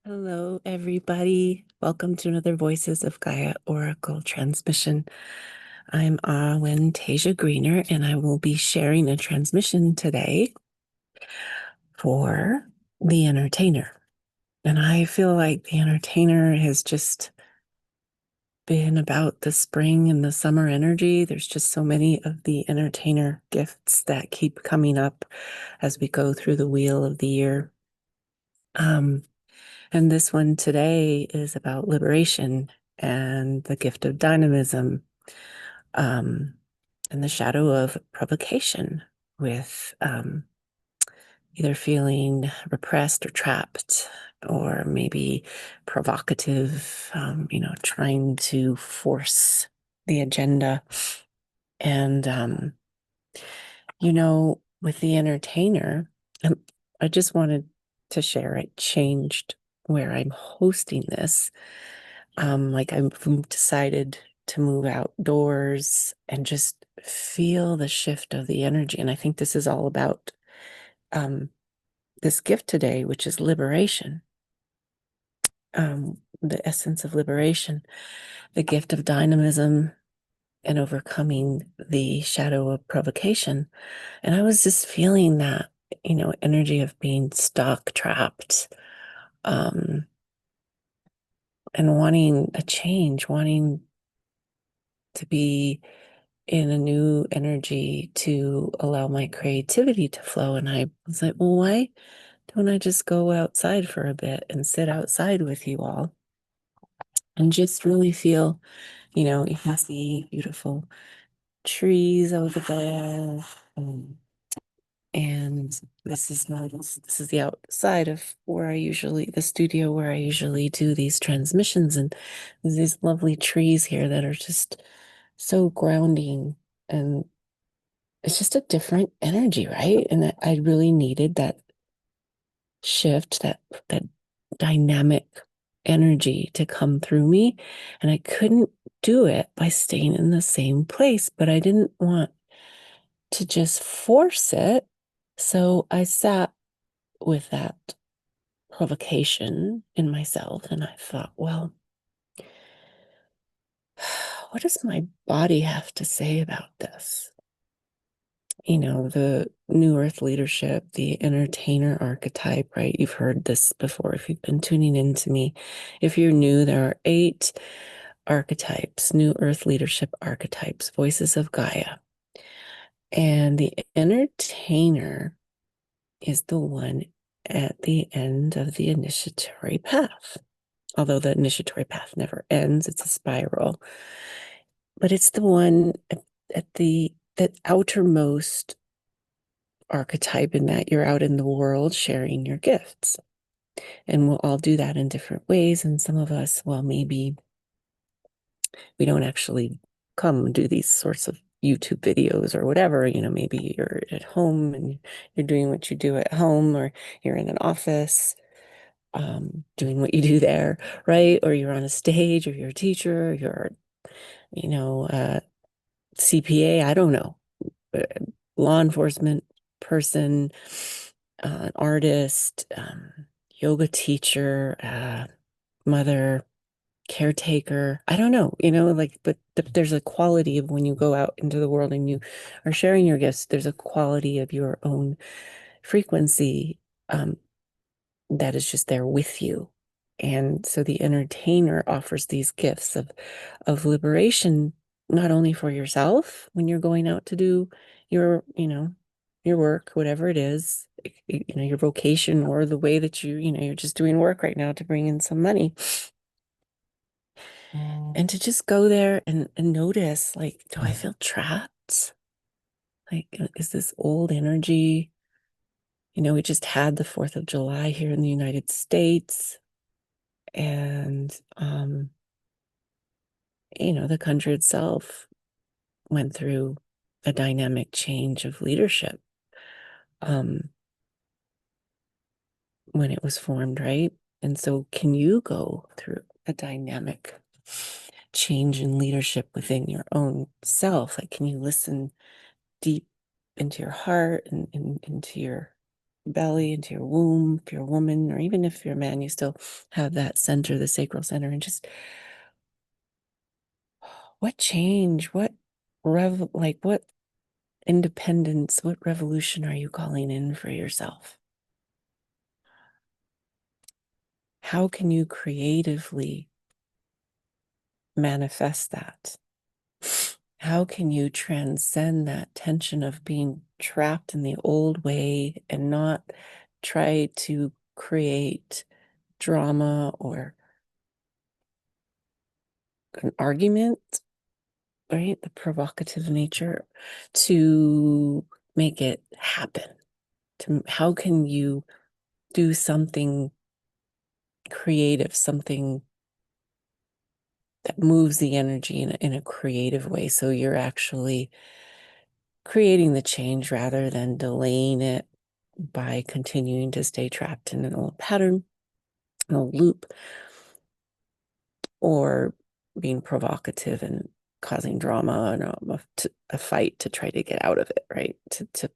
Hello, everybody. Welcome to another Voices of Gaia Oracle transmission. I'm Aven Teija Greener, and I will be sharing a transmission today for the entertainer. And I feel like the entertainer has just been about the spring and the summer energy. There's just so many of the entertainer gifts that keep coming up as we go through the wheel of the year. And this one today is about liberation and the gift of dynamism, um, and the shadow of provocation with either feeling repressed or trapped, or maybe provocative, trying to force the agenda. And, with the entertainer, um, I just wanted to share, I changed where I'm hosting this. Like I've decided to move outdoors and just feel the shift of the energy. And I think this is all about um, this gift today, which is liberation, the essence of liberation, the gift of dynamism and overcoming the shadow of provocation. And I was just feeling that, energy of being stuck, trapped, um, and wanting a change, wanting to be in a new energy to allow my creativity to flow. And I was like, well, why don't I just go outside for a bit and sit outside with you all and just really feel, you can see beautiful trees over there. And this is the outside of where the studio where I usually do these transmissions. And there's these lovely trees here that are just so grounding, and it's just a different energy, right? And I really needed that shift, that dynamic energy to come through me. And I couldn't do it by staying in the same place, but I didn't want to just force it. So I sat with that provocation in myself and I thought, well, what does my body have to say about this? The New Earth leadership, the entertainer archetype, right? You've heard this before if you've been tuning in to me. If you're new, there are 8 archetypes, New Earth leadership archetypes, voices of Gaia. And the entertainer is the one at the end of the initiatory path. Although the initiatory path never ends, it's a spiral. But it's the one at the that outermost archetype, in that you're out in the world sharing your gifts. And we'll all do that in different ways. And some of us, well, maybe we don't actually come do these sorts of YouTube videos or whatever. Maybe you're at home and you're doing what you do at home, or you're in an office doing what you do there, right? Or you're on a stage, or you're a teacher, or you're, CPA, I don't know, law enforcement person, an artist, yoga teacher, mother, caretaker. I don't know, but there's a quality of when you go out into the world and you are sharing your gifts, there's a quality of your own frequency that is just there with you. And so the entertainer offers these gifts of liberation, not only for yourself when you're going out to do your work, whatever it is, your vocation, or the way that you're just doing work right now to bring in some money. And to just go there and notice, like, do I feel trapped? Like, is this old energy? We just had the 4th of July here in the United States. And, the country itself went through a dynamic change of leadership um, when it was formed, right? And so, can you go through a dynamic change in leadership within your own self? Like, can you listen deep into your heart and into your belly, into your womb, if you're a woman, or even if you're a man, you still have that center, the sacral center, and just what change, what what independence, what revolution are you calling in for yourself? How can you creatively manifest that? How can you transcend that tension of being trapped in the old way and not try to create drama or an argument, right? The provocative nature to make it happen. How can you do something creative, something that moves the energy in a creative way, so you're actually creating the change rather than delaying it by continuing to stay trapped in an old pattern, an old loop, or being provocative and causing drama and a fight to try to get out of it, right? To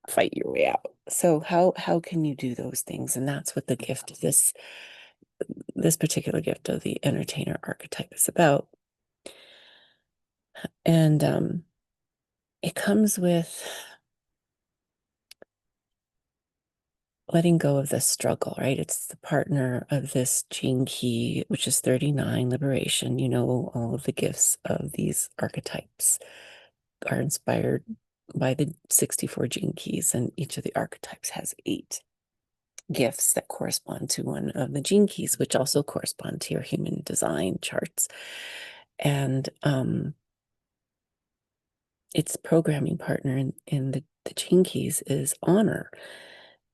fight your way out. So how can you do those things? And that's what the gift of this particular gift of the entertainer archetype is about. And it comes with letting go of the struggle, right? It's the partner of this gene key, which is 39, liberation. You know, all of the gifts of these archetypes are inspired by the 64 gene keys, and each of the archetypes has 8 gifts that correspond to one of the gene keys, which also correspond to your human design charts. And its programming partner in the gene keys is honor.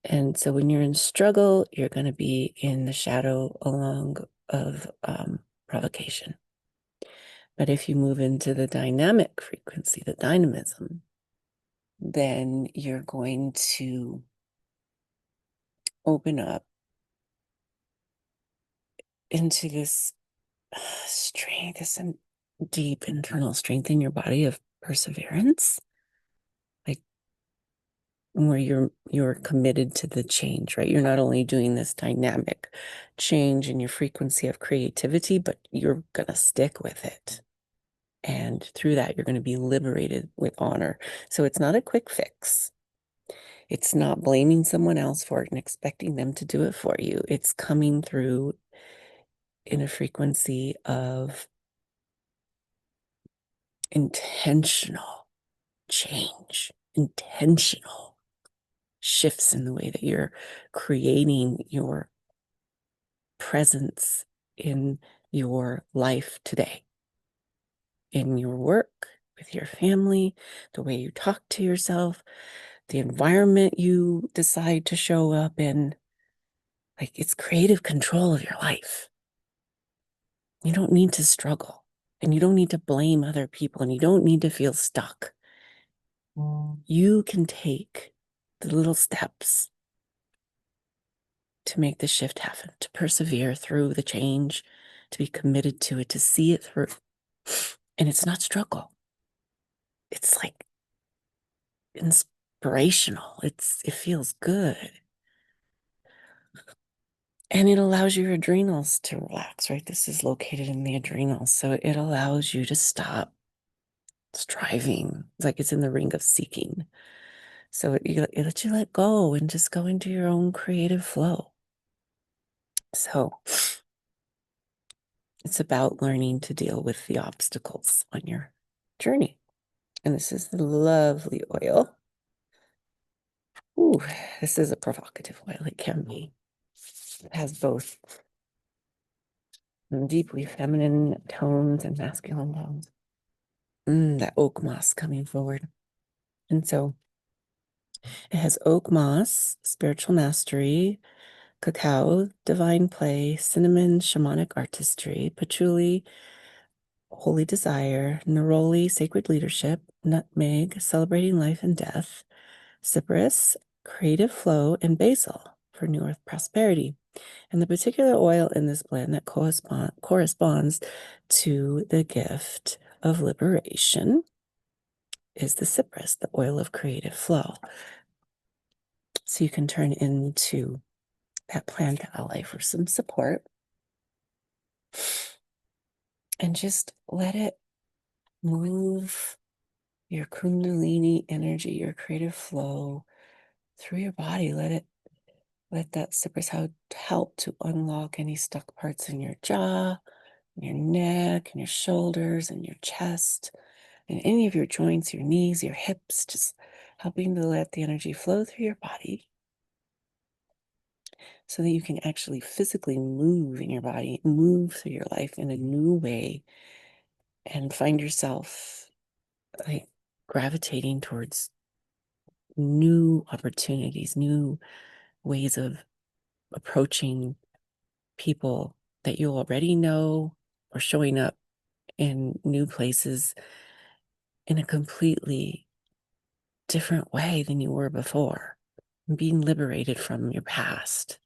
And so when you're in struggle, you're going to be in the shadow along of provocation. But if you move into the dynamic frequency, the dynamism, then you're going to open up into this strength, this deep internal strength in your body of perseverance, like where you're committed to the change, right? You're not only doing this dynamic change in your frequency of creativity, but you're gonna stick with it. And through that, you're going to be liberated with honor. So it's not a quick fix. It's not blaming someone else for it and expecting them to do it for you. It's coming through in a frequency of intentional change, intentional shifts in the way that you're creating your presence in your life today, in your work, with your family, the way you talk to yourself, the environment you decide to show up in. Like, it's creative control of your life. You don't need to struggle, and you don't need to blame other people, and you don't need to feel stuck. You can take the little steps to make the shift happen, to persevere through the change, to be committed to it, to see it through. And it's not struggle. It's like inspirational. It feels good. And it allows your adrenals to relax, right? This is located in the adrenals. So it allows you to stop striving. It's like it's in the ring of seeking. So it lets you let go and just go into your own creative flow. So it's about learning to deal with the obstacles on your journey. And this is the lovely oil. Ooh, this is a provocative oil. It can be. It has both deeply feminine tones and masculine tones. That oak moss coming forward. And so it has oak moss, spiritual mastery, cacao, divine play, cinnamon, shamanic artistry, patchouli, holy desire, neroli, sacred leadership, nutmeg, celebrating life and death, cypress, creative flow, and basil for new earth prosperity. And the particular oil in this blend that corresponds to the gift of liberation is the cypress, the oil of creative flow. So you can turn into that planned ally for some support. And just let it move your Kundalini energy, your creative flow through your body. Let that super sound help to unlock any stuck parts in your jaw, in your neck, and your shoulders, and your chest, and any of your joints, your knees, your hips, just helping to let the energy flow through your body so that you can actually physically move in your body, move through your life in a new way, and find yourself like gravitating towards new opportunities, new ways of approaching people that you already know, or showing up in new places in a completely different way than you were before. Being liberated from your past,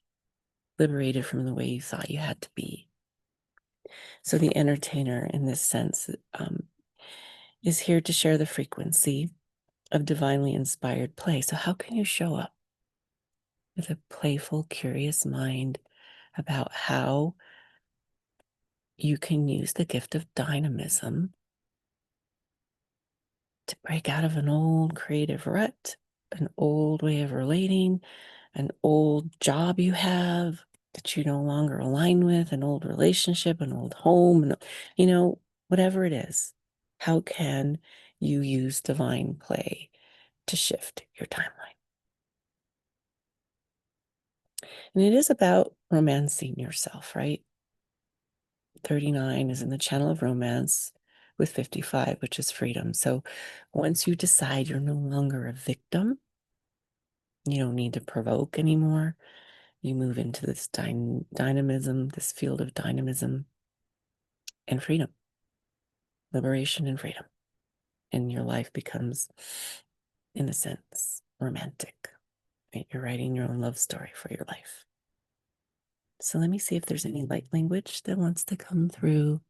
liberated from the way you thought you had to be. So the entertainer in this sense is here to share the frequency of divinely inspired play. So how can you show up with a playful, curious mind about how you can use the gift of dynamism to break out of an old creative rut, an old way of relating, an old job you have that you no longer align with, an old relationship, an old home, whatever it is. How can you use divine play to shift your timeline? And it is about romancing yourself, right? 39 is in the channel of romance with 55, which is freedom. So once you decide you're no longer a victim, you don't need to provoke anymore. You move into this dynamism, this field of dynamism and freedom, liberation and freedom. And your life becomes, in a sense, romantic. Right? You're writing your own love story for your life. So let me see if there's any light language that wants to come through.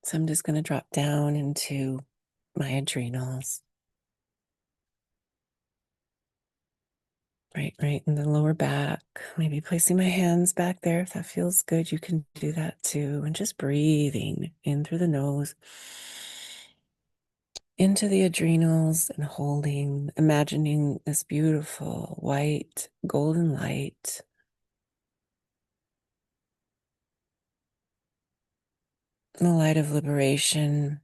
So I'm just going to drop down into my adrenals. Right in the lower back. Maybe placing my hands back there. If that feels good, you can do that too. And just breathing in through the nose into the adrenals and holding, imagining this beautiful white golden light. The light of liberation,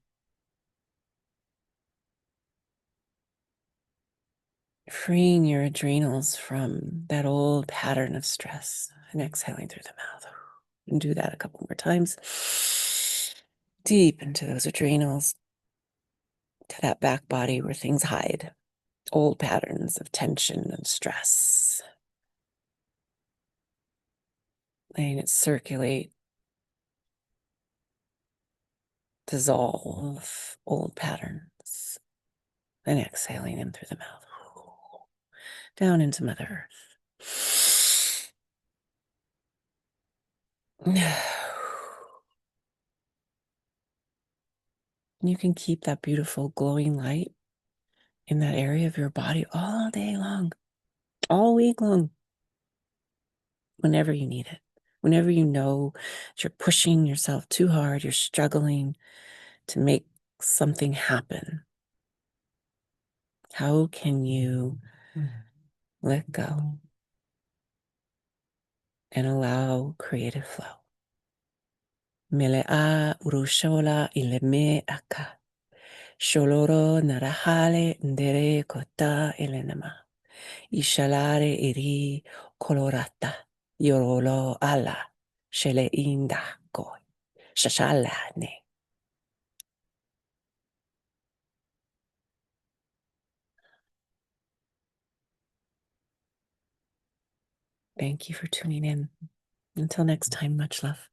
freeing your adrenals from that old pattern of stress and exhaling through the mouth. And do that a couple more times. Deep into those adrenals, to that back body where things hide, old patterns of tension and stress. Letting it circulate, dissolve old patterns, and exhaling in through the mouth. Down into Mother Earth. You can keep that beautiful glowing light in that area of your body all day long, all week long, whenever you need it. Whenever you know that you're pushing yourself too hard, you're struggling to make something happen. How can you let go and allow creative flow? Melea urushola ileme aka. Sholoro narahale ndere kota elenama. Ishalare iri colorata. Yorolo ala. Shele inda koi. Shashalane. Thank you for tuning in. Until next time, much love.